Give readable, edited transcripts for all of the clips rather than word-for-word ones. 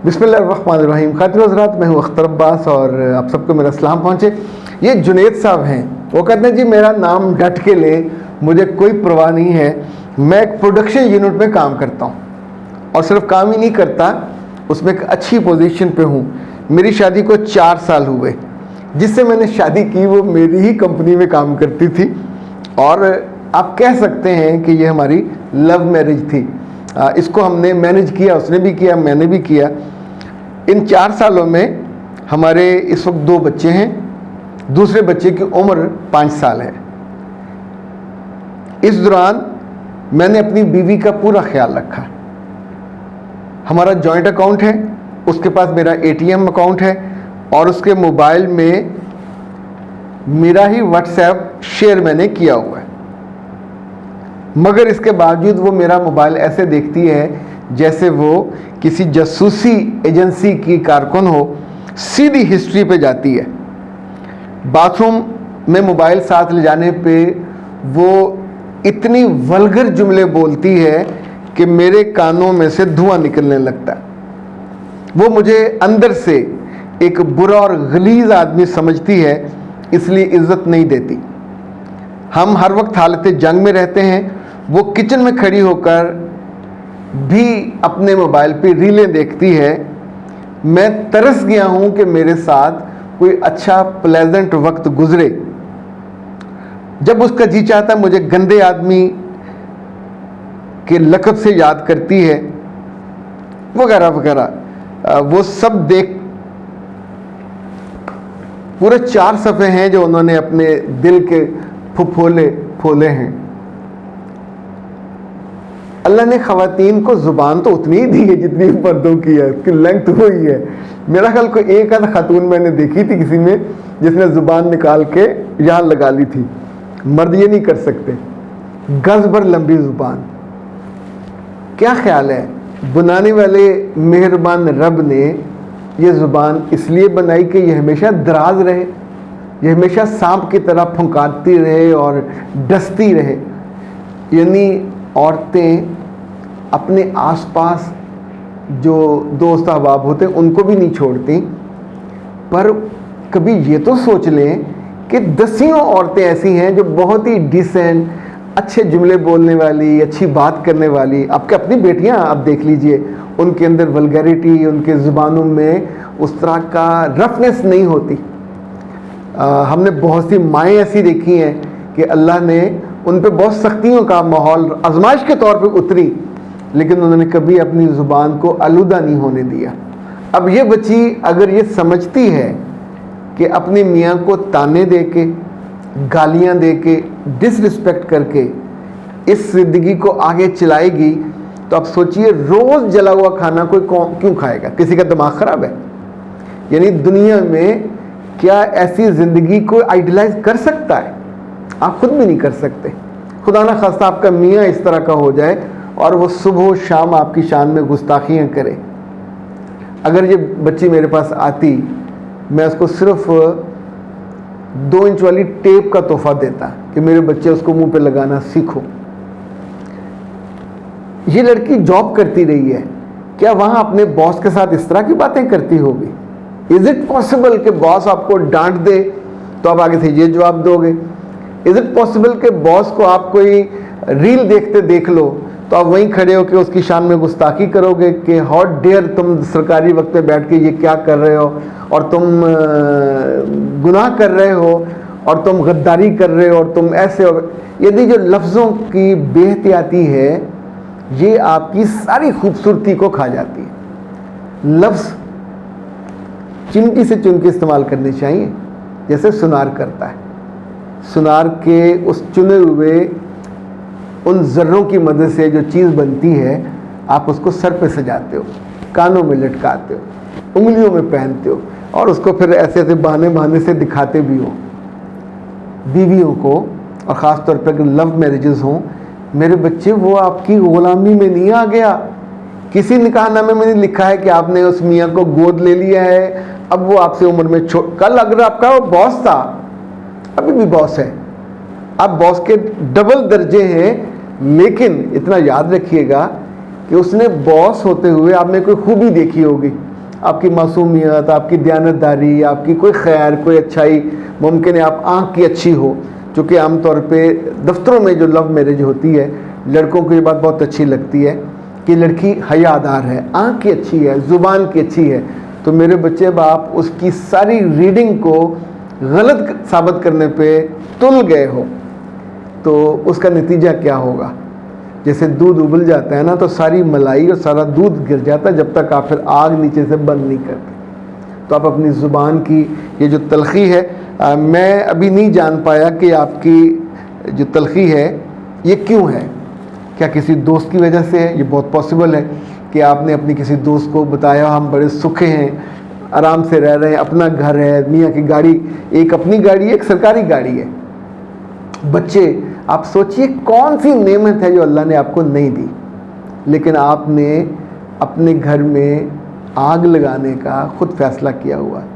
بسم اللہ الرحمن الرحیم. خاطر حضرات، میں ہوں اختر عباس اور آپ سب کو میرا سلام پہنچے. یہ جنید صاحب ہیں. وہ کہتے ہیں جی میرا نام ڈٹ کے لیں، مجھے کوئی پرواہ نہیں ہے. میں ایک پروڈکشن یونٹ میں کام کرتا ہوں اور صرف کام ہی نہیں کرتا، اس میں ایک اچھی پوزیشن پہ ہوں. میری شادی کو 4 سال ہوئے. جس سے میں نے شادی کی وہ میری ہی کمپنی میں کام کرتی تھی اور آپ کہہ سکتے ہیں کہ یہ ہماری لو میرج تھی. اس کو ہم نے مینج کیا، اس نے بھی کیا، میں نے بھی کیا. ان 4 سالوں میں ہمارے اس وقت 2 بچے ہیں. دوسرے بچے کی عمر 5 سال ہے. اس دوران میں نے اپنی بیوی کا پورا خیال رکھا. ہمارا جوائنٹ اکاؤنٹ ہے، اس کے پاس میرا ATM اکاؤنٹ ہے اور اس کے موبائل میں میرا ہی واٹس ایپ شیئر میں نے کیا ہوا ہے. مگر اس کے باوجود وہ میرا موبائل ایسے دیکھتی ہے جیسے وہ کسی جاسوسی ایجنسی کی کارکن ہو. سیدھی ہسٹری پہ جاتی ہے. باتھ روم میں موبائل ساتھ لے جانے پہ وہ اتنی ولگر جملے بولتی ہے کہ میرے کانوں میں سے دھواں نکلنے لگتا ہے. وہ مجھے اندر سے ایک برا اور غلیظ آدمی سمجھتی ہے، اس لیے عزت نہیں دیتی. ہم ہر وقت حالت جنگ میں رہتے ہیں. وہ کچن میں کھڑی ہو کر بھی اپنے موبائل پہ ریلیں دیکھتی ہے. میں ترس گیا ہوں کہ میرے ساتھ کوئی اچھا پلیزنٹ وقت گزرے. جب اس کا جی چاہتا ہے مجھے گندے آدمی کے لقب سے یاد کرتی ہے وغیرہ وغیرہ. وہ سب دیکھ پورے 4 صفحے ہیں جو انہوں نے اپنے دل کے پھولے ہیں. اللہ نے خواتین کو زبان تو اتنی ہی دی ہے جتنی مردوں کی ہے، اس کی لینگتھ وہی ہے. میرا خیال کوئی ایک آدھ خاتون میں نے دیکھی تھی کسی میں جس نے زبان نکال کے یہاں لگا لی تھی. مرد یہ نہیں کر سکتے. گز بھر لمبی زبان. کیا خیال ہے بنانے والے مہربان رب نے یہ زبان اس لیے بنائی کہ یہ ہمیشہ دراز رہے، یہ ہمیشہ سانپ کی طرح پھنکارتی رہے اور ڈستی رہے. یعنی عورتیں اپنے آس پاس جو دوست احباب ہوتے ہیں ان کو بھی نہیں چھوڑتی. پر کبھی یہ تو سوچ لیں کہ 10 عورتیں ایسی ہیں جو بہت ہی ڈیسنٹ، اچھے جملے بولنے والی، اچھی بات کرنے والی. آپ کے اپنی بیٹیاں آپ دیکھ لیجئے، ان کے اندر ولگیرٹی، ان کے زبانوں میں اس طرح کا رفنس نہیں ہوتی. ہم نے بہت سی مائیں ایسی دیکھی ہیں کہ اللہ نے ان پہ بہت سختیوں کا ماحول آزمائش کے طور پہ اتری، لیکن انہوں نے کبھی اپنی زبان کو آلودہ نہیں ہونے دیا. اب یہ بچی اگر یہ سمجھتی ہے کہ اپنے میاں کو تانے دے کے، گالیاں دے کے، ڈس رسپیکٹ کر کے اس زندگی کو آگے چلائے گی، تو اب سوچئے روز جلا ہوا کھانا کوئی کیوں کھائے گا؟ کسی کا دماغ خراب ہے؟ یعنی دنیا میں کیا ایسی زندگی کو آئیڈیلائز کر سکتا ہے؟ آپ خود بھی نہیں کر سکتے. خدا نہ خواستہ آپ کا میاں اس طرح کا ہو جائے اور وہ صبح و شام آپ کی شان میں گستاخیاں کرے. اگر یہ بچی میرے پاس آتی، میں اس کو صرف 2 انچ والی ٹیپ کا تحفہ دیتا کہ میرے بچے اس کو منہ پہ لگانا سیکھو. یہ لڑکی جاب کرتی رہی ہے، کیا وہاں اپنے باس کے ساتھ اس طرح کی باتیں کرتی ہوگی؟ از اٹ پاسبل کہ باس آپ کو ڈانٹ دے تو آپ آگے سے یہ جواب دو گے؟ از اٹ پاسبل کہ باس کو آپ کوئی ریل دیکھتے دیکھ لو تو آپ وہیں کھڑے ہو کے اس کی شان میں گستاخی کرو گے کہ ہاؤ ڈیئر تم سرکاری وقت پہ بیٹھ کے یہ کیا کر رہے ہو، اور تم گناہ کر رہے ہو، اور تم غداری کر رہے ہو، اور تم ایسے ہو. یعنی جو لفظوں کی بے احتیاطی ہے یہ آپ کی ساری خوبصورتی کو کھا جاتی ہے. لفظ چمٹی سے چن کے استعمال کرنے چاہیے جیسے سنار کرتا ہے. سنار کے اس چنے ہوئے ان ذروں کی مدد سے جو چیز بنتی ہے آپ اس کو سر پہ سجاتے ہو، کانوں میں لٹکاتے ہو، انگلیوں میں پہنتے ہو، اور اس کو پھر ایسے ایسے بہانے سے دکھاتے بھی ہو. بیویوں کو، اور خاص طور پہ اگر لو میرجز ہوں، میرے بچے وہ آپ کی غلامی میں نہیں آ گیا. کسی نکاح نامے میں نہیں لکھا ہے کہ آپ نے اس میاں کو گود لے لیا ہے، اب وہ آپ سے عمر میں کل اگر آپ کا وہ باس تھا، ابھی بھی باس ہے، آپ باس کے ڈبل درجے ہیں. لیکن اتنا یاد رکھیے گا کہ اس نے باس ہوتے ہوئے آپ نے کوئی خوبی دیکھی ہوگی. آپ کی معصومیت، آپ کی دیانتداری، آپ کی کوئی خیر، کوئی اچھائی، ممکن ہے آپ آنکھ کی اچھی ہو، چونکہ عام طور پہ دفتروں میں جو لو میرج ہوتی ہے لڑکوں کو یہ بات بہت اچھی لگتی ہے کہ لڑکی حیادار ہے، آنکھ کی اچھی ہے، زبان کی اچھی ہے، تو میرے بچے اب آپ اس کی ساری ریڈنگ کو غلط ثابت کرنے پہ تل گئے ہو تو اس کا نتیجہ کیا ہوگا؟ جیسے دودھ ابل جاتا ہے نا تو ساری ملائی اور سارا دودھ گر جاتا ہے جب تک آپ پھر آگ نیچے سے بند نہیں کرتے۔ تو آپ اپنی زبان کی یہ جو تلخی ہے، میں ابھی نہیں جان پایا کہ آپ کی جو تلخی ہے یہ کیوں ہے، کیا کسی دوست کی وجہ سے ہے؟ یہ بہت پاسبل ہے کہ آپ نے اپنی کسی دوست کو بتایا ہم بڑے سکھے ہیں، آرام سے رہ رہے ہیں، اپنا گھر ہے، میاں کی گاڑی، ایک اپنی گاڑی ہے، ایک سرکاری گاڑی ہے۔ بچے، آپ سوچئے کون سی نعمت ہے جو اللہ نے آپ کو نہیں دی، لیکن آپ نے اپنے گھر میں آگ لگانے کا خود فیصلہ کیا ہوا ہے۔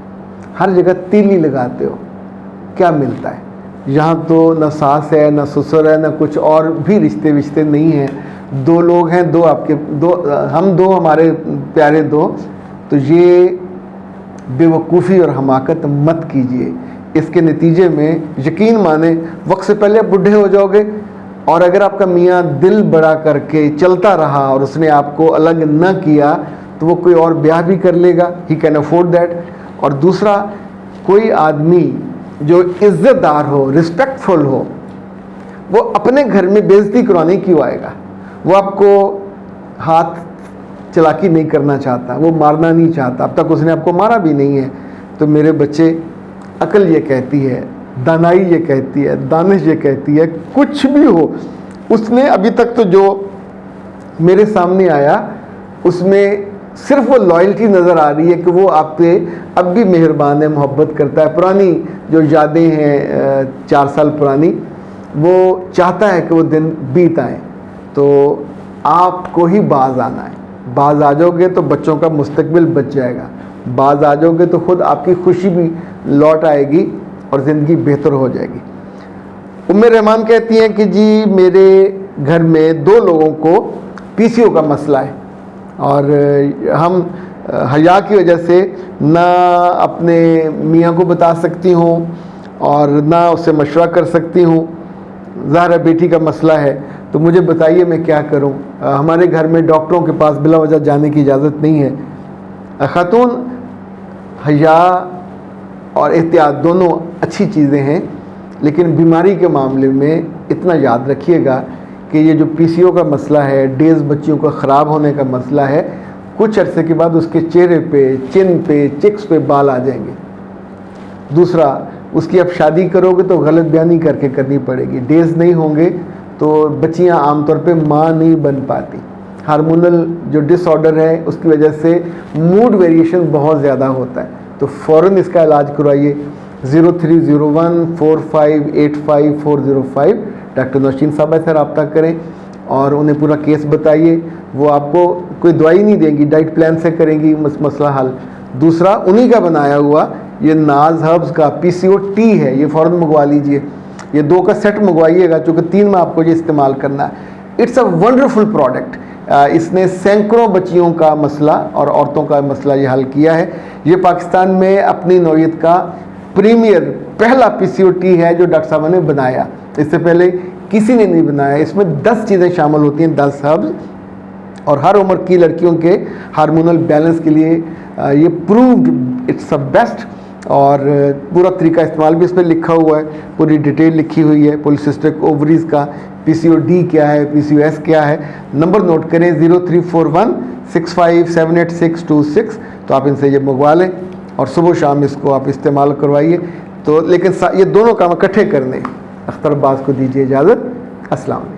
ہر جگہ تیلی لگاتے ہو، کیا ملتا ہے؟ یہاں تو نہ ساس ہے، نہ سسر ہے، نہ کچھ اور بھی رشتے نہیں ہیں، دو لوگ ہیں، دو آپ کے ہم دو، ہمارے پیارے دو، تو یہ بے وقوفی اور حماقت مت کیجیے۔ اس کے نتیجے میں یقین مانیں وقت سے پہلے آپ بڈھے ہو جاؤ گے، اور اگر آپ کا میاں دل بڑا کر کے چلتا رہا اور اس نے آپ کو الگ نہ کیا تو وہ کوئی اور بیاہ بھی کر لے گا، ہی کین افورڈ دیٹ۔ اور دوسرا، کوئی آدمی جو عزت دار ہو، رسپیکٹفل ہو، وہ اپنے گھر میں بے عزتی کروانے کیوں آئے گا؟ وہ آپ کو ہاتھ چلاکی نہیں کرنا چاہتا، وہ مارنا نہیں چاہتا، اب تک اس نے آپ کو مارا بھی نہیں ہے۔ تو میرے بچے، عقل یہ کہتی ہے، دانائی یہ کہتی ہے، دانش یہ کہتی ہے، کچھ بھی ہو، اس نے ابھی تک تو جو میرے سامنے آیا اس میں صرف وہ لائلٹی نظر آ رہی ہے کہ وہ آپ پہ اب بھی مہربان ہے، محبت کرتا ہے۔ پرانی جو یادیں ہیں 4 سال پرانی، وہ چاہتا ہے کہ وہ دن بیت آئیں، تو آپ کو ہی باز آنا ہے۔ باز آ جاؤ گے تو بچوں کا مستقبل بچ جائے گا، باز آ جاؤ گے تو خود آپ کی خوشی بھی لوٹ آئے گی اور زندگی بہتر ہو جائے گی۔ ام رحمان کہتی ہیں کہ جی میرے گھر میں 2 لوگوں کو پی سی او کا مسئلہ ہے، اور ہم حیا کی وجہ سے نہ اپنے میاں کو بتا سکتی ہوں اور نہ اس سے مشورہ کر سکتی ہوں، ظاہر ہے بیٹی کا مسئلہ ہے، تو مجھے بتائیے میں کیا کروں؟ ہمارے گھر میں ڈاکٹروں کے پاس بلا وجہ جانے کی اجازت نہیں ہے۔ خاتون، حیا اور احتیاط دونوں اچھی چیزیں ہیں، لیکن بیماری کے معاملے میں اتنا یاد رکھیے گا کہ یہ جو پی سی او کا مسئلہ ہے، ڈیز بچیوں کا خراب ہونے کا مسئلہ ہے، کچھ عرصے کے بعد اس کے چہرے پہ، چن پہ، چکس پہ بال آ جائیں گے۔ دوسرا، اس کی اب شادی کرو گے تو غلط بیانی کر کے کرنی پڑے گی، ڈیز نہیں ہوں گے تو بچیاں عام طور پہ ماں نہیں بن پاتی۔ ہارمونل جو ڈس آرڈر ہے اس کی وجہ سے موڈ ویریشن بہت زیادہ ہوتا ہے، تو فوراً اس کا علاج کروائیے۔ 030145854505 ڈاکٹر نوشین صاحبہ سے رابطہ کریں اور انہیں پورا کیس بتائیے، وہ آپ کو کوئی دوائی نہیں دیں گی، ڈائٹ پلان سے کریں گی مسئلہ حل۔ دوسرا، انہی کا بنایا ہوا یہ ناز ہربز کا پی سی او ٹی ہے، یہ فوراً منگوا لیجئے، یہ 2 کا سیٹ منگوائیے گا چونکہ 3 میں آپ کو یہ استعمال کرنا ہے۔ اٹس اے ونڈرفل پروڈکٹ، اس نے سینکڑوں بچیوں کا مسئلہ اور عورتوں کا مسئلہ یہ حل کیا ہے۔ یہ پاکستان میں اپنی نوعیت کا پریمیئر پہلا پی سی او ٹی ہے جو ڈاکٹر صاحبہ نے بنایا، اس سے پہلے کسی نے نہیں بنایا۔ اس میں 10 چیزیں شامل ہوتی ہیں، 10 ہربز، اور ہر عمر کی لڑکیوں کے ہارمونل بیلنس کے لیے یہ پرووڈ اٹس اے بیسٹ، اور پورا طریقہ استعمال بھی اس میں لکھا ہوا ہے، پوری ڈیٹیل لکھی ہوئی ہے، پولیسسٹک اووریز کا پی سی او ڈی کیا ہے، پی سی او ایس کیا ہے۔ نمبر نوٹ کریں 0341657826، تو آپ ان سے یہ منگوا لیں اور صبح و شام اس کو آپ استعمال کروائیے۔ تو لیکن یہ دونوں کام اکٹھے کرنے۔ اختر عباس کو دیجیے اجازت، السلام علیکم۔